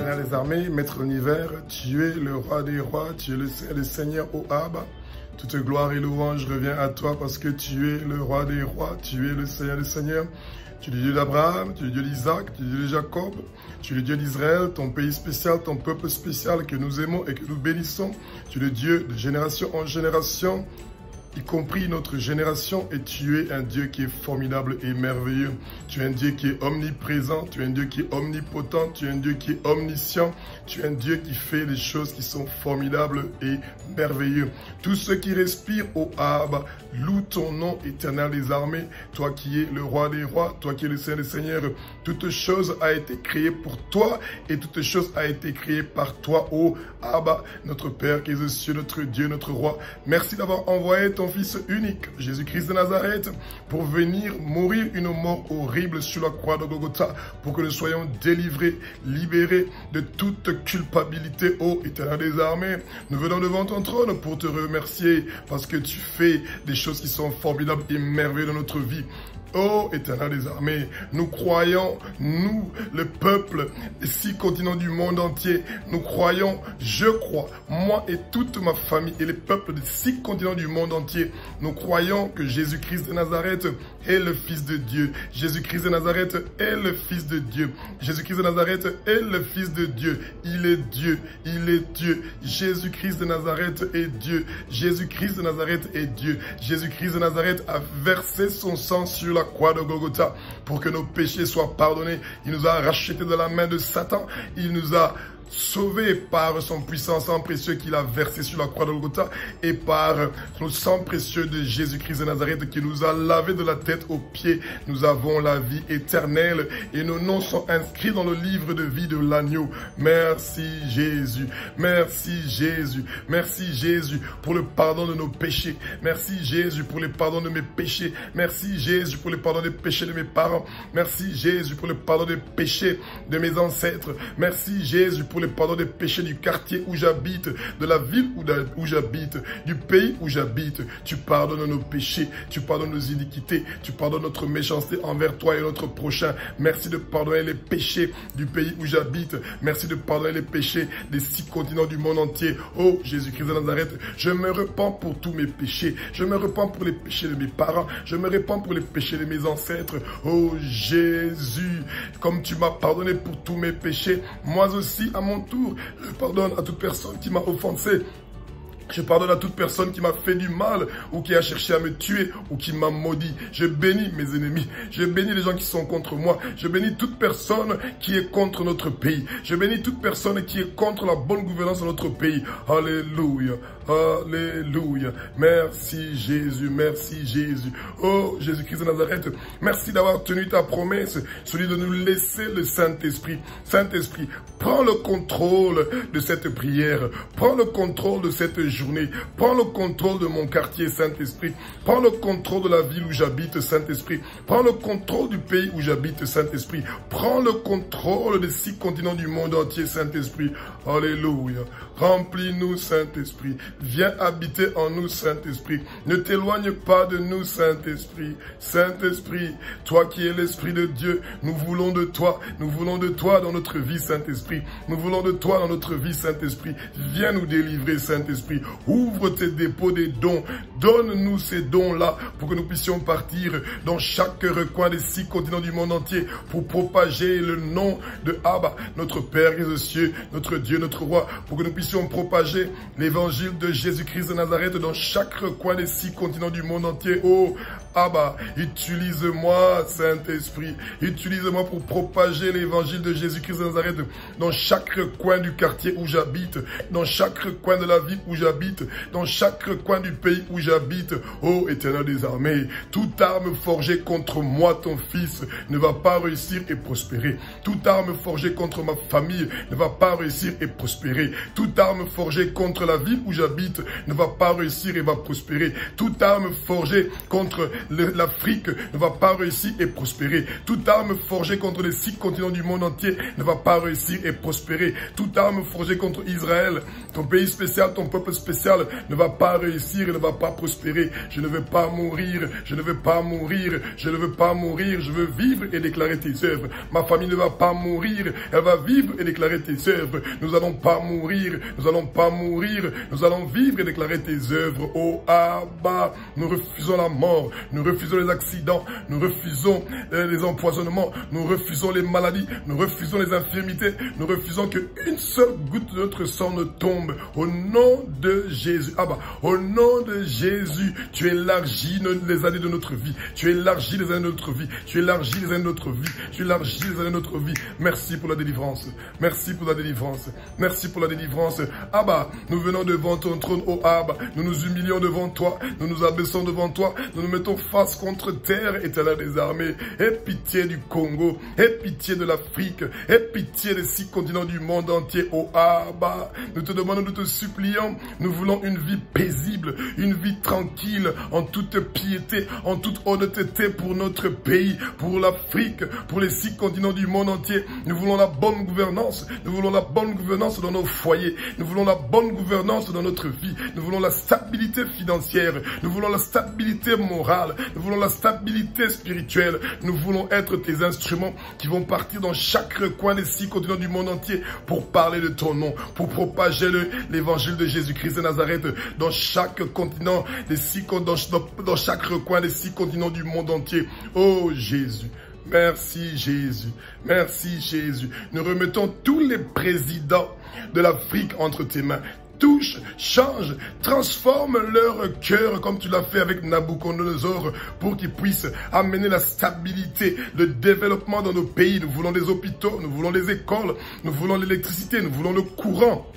Éternel des armées, Maître de l'univers, tu es le roi des rois, tu es le Seigneur des seigneurs, ô Abba. Toute gloire et louange revient à toi parce que tu es le roi des rois, tu es le Seigneur des seigneurs. Tu es le Dieu d'Abraham, tu es le Dieu d'Isaac, tu es le Dieu de Jacob, tu es le Dieu d'Israël, ton pays spécial, ton peuple spécial que nous aimons et que nous bénissons. Tu es le Dieu de génération en génération, y compris notre génération, et tu es un Dieu qui est formidable et merveilleux. Tu es un Dieu qui est omniprésent, tu es un Dieu qui est omnipotent, tu es un Dieu qui est omniscient, tu es un Dieu qui fait des choses qui sont formidables et merveilleux. Tous ceux qui respirent, ô Abba, louent ton nom, Éternel des armées, toi qui es le roi des rois, toi qui es le Seigneur des seigneurs. Toute chose a été créée pour toi et toute chose a été créée par toi, ô Abba, notre Père qui est aux cieux, notre Dieu, notre roi. Merci d'avoir envoyé ton Fils unique, Jésus-Christ de Nazareth, pour venir mourir une mort horrible sur la croix de Golgotha, pour que nous soyons délivrés, libérés de toute culpabilité, ô Éternel des armées. Nous venons devant ton trône pour te remercier, parce que tu fais des choses qui sont formidables et merveilleuses dans notre vie. Ô Éternel des armées, nous croyons, nous, le peuple des 6 continents du monde entier, nous croyons, je crois, moi et toute ma famille et les peuples des 6 continents du monde entier, nous croyons que Jésus-Christ de Nazareth est le Fils de Dieu. Jésus-Christ de Nazareth est le Fils de Dieu. Jésus-Christ de Nazareth est le Fils de Dieu. Il est Dieu. Il est Dieu. Jésus-Christ de Nazareth est Dieu. Jésus-Christ de Nazareth est Dieu. Jésus-Christ de Nazareth a versé son sang sur la croix de Golgotha pour que nos péchés soient pardonnés. Il nous a rachetés de la main de Satan. Il nous a sauvés par son puissant sang précieux qu'il a versé sur la croix de Golgotha et par le sang précieux de Jésus-Christ de Nazareth qui nous a lavé de la tête aux pieds. Nous avons la vie éternelle et nos noms sont inscrits dans le livre de vie de l'agneau. Merci Jésus, merci Jésus, merci Jésus pour le pardon de nos péchés. Merci Jésus pour le pardon de mes péchés. Merci Jésus pour le pardon des péchés de mes parents. Merci Jésus pour le pardon des péchés de mes ancêtres. Merci Jésus pour le pardon des péchés du quartier où j'habite, de la ville où j'habite, du pays où j'habite. Tu pardonnes nos péchés, tu pardonnes nos iniquités, tu pardonnes notre méchanceté envers toi et notre prochain. Merci de pardonner les péchés du pays où j'habite. Merci de pardonner les péchés des 6 continents du monde entier. Oh Jésus-Christ de Nazareth, je me repens pour tous mes péchés. Je me repens pour les péchés de mes parents. Je me repens pour les péchés de mes ancêtres. Oh Jésus, comme tu m'as pardonné pour tous mes péchés, moi aussi, à mon tour, je pardonne à toute personne qui m'a offensé. Je pardonne à toute personne qui m'a fait du mal ou qui a cherché à me tuer ou qui m'a maudit. Je bénis mes ennemis. Je bénis les gens qui sont contre moi. Je bénis toute personne qui est contre notre pays. Je bénis toute personne qui est contre la bonne gouvernance de notre pays. Alléluia. Alléluia. Merci Jésus. Merci Jésus. Oh Jésus-Christ de Nazareth, merci d'avoir tenu ta promesse, celui de nous laisser le Saint-Esprit. Saint-Esprit, prends le contrôle de cette prière. Prends le contrôle de cette journée. Prends le contrôle de mon quartier, Saint-Esprit. Prends le contrôle de la ville où j'habite, Saint-Esprit. Prends le contrôle du pays où j'habite, Saint-Esprit. Prends le contrôle des 6 continents du monde entier, Saint-Esprit. Alléluia. Remplis-nous, Saint-Esprit. Viens habiter en nous, Saint-Esprit. Ne t'éloigne pas de nous, Saint-Esprit. Saint-Esprit, toi qui es l'Esprit de Dieu, nous voulons de toi. Nous voulons de toi dans notre vie, Saint-Esprit. Nous voulons de toi dans notre vie, Saint-Esprit. Viens nous délivrer, Saint-Esprit. Ouvre tes dépôts des dons. Donne-nous ces dons-là pour que nous puissions partir dans chaque recoin des 6 continents du monde entier pour propager le nom de Abba, notre Père qui est aux cieux, notre Dieu, notre roi, pour que nous puissions propager l'évangile de Jésus-Christ de Nazareth dans chaque recoin des 6 continents du monde entier. Oh Abba, utilise-moi, Saint-Esprit. Utilise-moi pour propager l'évangile de Jésus-Christ de Nazareth dans chaque coin du quartier où j'habite, dans chaque coin de la ville où j'habite, dans chaque coin du pays où j'habite. Oh Éternel des armées, toute arme forgée contre moi, ton Fils, ne va pas réussir et prospérer. Toute arme forgée contre ma famille ne va pas réussir et prospérer. Toute arme forgée contre la ville où j'habite ne va pas réussir et va prospérer. Toute arme forgée contre l'Afrique ne va pas réussir et prospérer. Toute arme forgée contre les 6 continents du monde entier ne va pas réussir et prospérer. Toute arme forgée contre Israël, ton pays spécial, ton peuple spécial, ne va pas réussir et ne va pas prospérer. Je ne veux pas mourir, je ne veux pas mourir, je ne veux pas mourir, je veux vivre et déclarer tes œuvres. Ma famille ne va pas mourir, elle va vivre et déclarer tes œuvres. Nous n'allons pas mourir, nous n'allons pas mourir, nous allons vivre et déclarer tes œuvres. Oh Abba, nous refusons la mort, nous refusons les accidents, nous refusons les empoisonnements, nous refusons les maladies, nous refusons les infirmités, nous refusons qu'une seule goutte de notre sang ne tombe. Au nom de Jésus, Abba, au nom de Jésus, tu élargis les années de notre vie, tu élargis les années de notre vie, tu élargis les années de notre vie, tu élargis les années de notre vie. Merci pour la délivrance, merci pour la délivrance, merci pour la délivrance. Abba, nous venons devant ton trône, oh Abba, nous nous humilions devant toi, nous nous abaissons devant toi, nous nous mettons face contre terre, éternel des armées. Aie pitié du Congo, aie pitié de l'Afrique, aie pitié des 6 continents du monde entier, oh Abba. Nous te demandons, nous te supplions, nous voulons une vie paisible, une vie tranquille, en toute piété, en toute honnêteté pour notre pays, pour l'Afrique, pour les 6 continents du monde entier. Nous voulons la bonne gouvernance, nous voulons la bonne gouvernance dans nos foyers, nous voulons la bonne gouvernance dans notre vie, nous voulons la stabilité financière, nous voulons la stabilité morale, nous voulons la stabilité spirituelle, nous voulons être tes instruments qui vont partir dans chaque coin des 6 continents du monde entier pour parler de ton nom, pour propager l'évangile de Jésus-Christ de Nazareth dans chaque continent, dans chaque coin des 6 continents du monde entier. Oh Jésus, merci Jésus, merci Jésus. Nous remettons tous les présidents de l'Afrique entre tes mains. Touche, change, transforme leur cœur comme tu l'as fait avec Nabucodonosor pour qu'ils puissent amener la stabilité, le développement dans nos pays. Nous voulons des hôpitaux, nous voulons des écoles, nous voulons l'électricité, nous voulons le courant.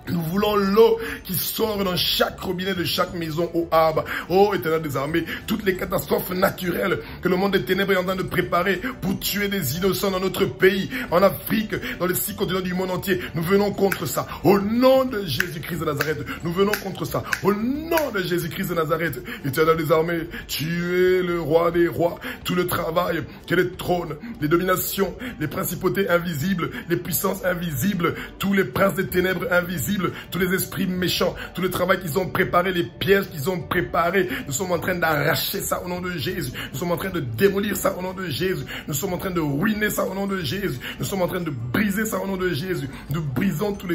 Nous voulons l'eau qui sort dans chaque robinet de chaque maison, oh Abba, oh Éternel des armées. Toutes les catastrophes naturelles que le monde des ténèbres est en train de préparer pour tuer des innocents dans notre pays, en Afrique, dans les 6 continents du monde entier. Nous venons contre ça. Au nom de Jésus-Christ de Nazareth, nous venons contre ça. Au nom de Jésus-Christ de Nazareth, Éternel des armées, tu es le roi des rois. Tout le travail, que les trônes, les dominations, les principautés invisibles, les puissances invisibles, tous les princes des ténèbres invisibles, tous les esprits méchants, tout le travail qu'ils ont préparé, les pièges qu'ils ont préparés, nous sommes en train d'arracher ça au nom de Jésus. Nous sommes en train de démolir ça au nom de Jésus. Nous sommes en train de ruiner ça au nom de Jésus. Nous sommes en train de briser ça au nom de Jésus. Nous brisons tous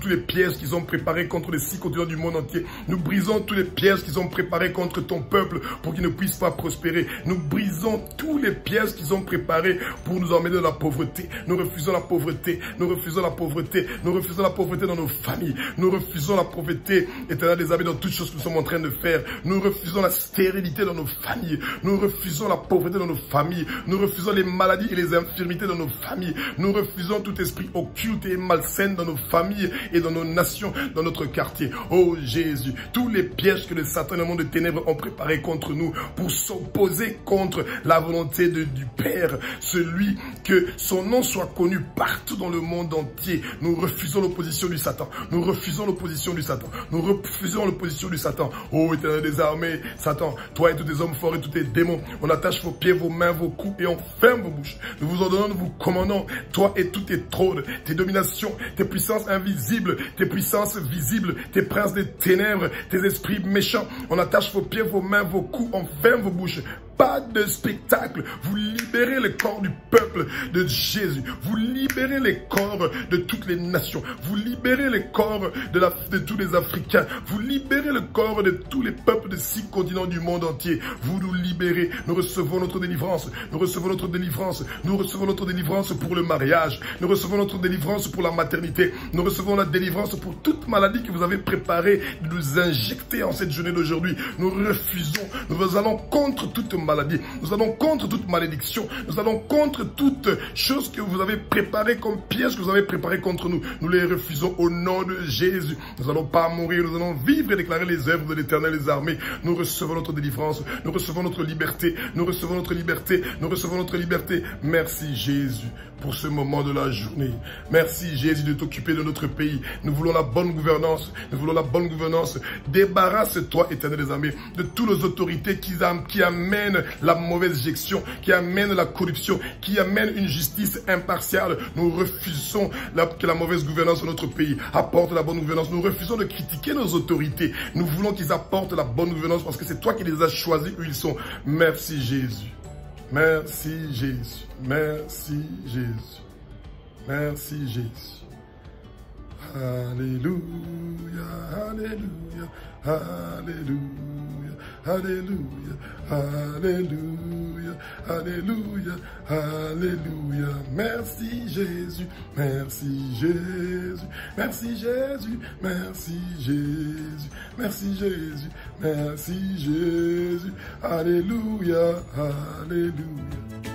les pièges qu'ils ont préparés contre les 6 continents du monde entier. Nous brisons tous les pièges qu'ils ont préparés contre ton peuple pour qu'ils ne puissent pas prospérer. Nous brisons tous les pièges qu'ils ont préparés pour nous emmener dans la pauvreté. Nous refusons la pauvreté. Nous refusons la pauvreté. Nous refusons la pauvreté dans nos familles. Nous refusons la pauvreté, Éternel des armées, dans toutes choses que nous sommes en train de faire. Nous refusons la stérilité dans nos familles. Nous refusons la pauvreté dans nos familles. Nous refusons les maladies et les infirmités dans nos familles. Nous refusons tout esprit occulte et malsain dans nos familles et dans nos nations, dans notre quartier. Oh Jésus, tous les pièges que le Satan et le monde de ténèbres ont préparés contre nous pour s'opposer contre la volonté du Père, celui que son nom soit connu partout dans le monde entier. Nous refusons l'opposition du Satan. Nous refusons l'opposition du Satan. Nous refusons l'opposition du Satan. Oh Éternel des armées, Satan, toi et tous tes hommes forts et tous tes démons, on attache vos pieds, vos mains, vos coups et on ferme vos bouches. Nous vous ordonnons, nous vous commandons, toi et tous tes trônes, tes dominations, tes puissances invisibles, tes puissances visibles, tes princes des ténèbres, tes esprits méchants. On attache vos pieds, vos mains, vos coups, on ferme vos bouches. Pas de spectacle. Vous libérez le corps du peuple de Jésus. Vous libérez les corps de toutes les nations. Vous libérez les corps de tous les Africains. Vous libérez le corps de tous les peuples de 6 continents du monde entier. Vous nous libérez. Nous recevons notre délivrance. Nous recevons notre délivrance. Nous recevons notre délivrance pour le mariage. Nous recevons notre délivrance pour la maternité. Nous recevons la délivrance pour toute maladie que vous avez préparée de nous injecter en cette journée d'aujourd'hui. Nous refusons. Nous allons contre toute maladie. Nous allons contre toute malédiction. Nous allons contre toute chose que vous avez préparée comme piège que vous avez préparé contre nous. Nous les refusons au nom de Jésus. Nous n'allons pas mourir, nous allons vivre et déclarer les œuvres de l'Éternel des armées. Nous recevons notre délivrance, nous recevons notre liberté, nous recevons notre liberté, nous recevons notre liberté. Merci Jésus pour ce moment de la journée. Merci Jésus de t'occuper de notre pays. Nous voulons la bonne gouvernance, nous voulons la bonne gouvernance. Débarrasse-toi, Éternel des armées, de toutes les autorités qui amènent la mauvaise gestion, qui amènent la corruption, qui amènent une justice impartiale. Nous refusons que la mauvaise gouvernance de notre pays apporte la bonne gouvernance. Nous refusons de critiquer nos autorités. Nous voulons qu'ils apportent la bonne gouvernance parce que c'est toi qui les as choisis où ils sont. Merci Jésus. Merci Jésus. Merci Jésus. Merci Jésus. Alléluia, Alléluia, Alléluia, Alléluia, Alléluia, Alléluia, Alléluia. Merci Jésus, merci Jésus, merci Jésus, merci Jésus, merci Jésus, merci Jésus. Alléluia, Alléluia.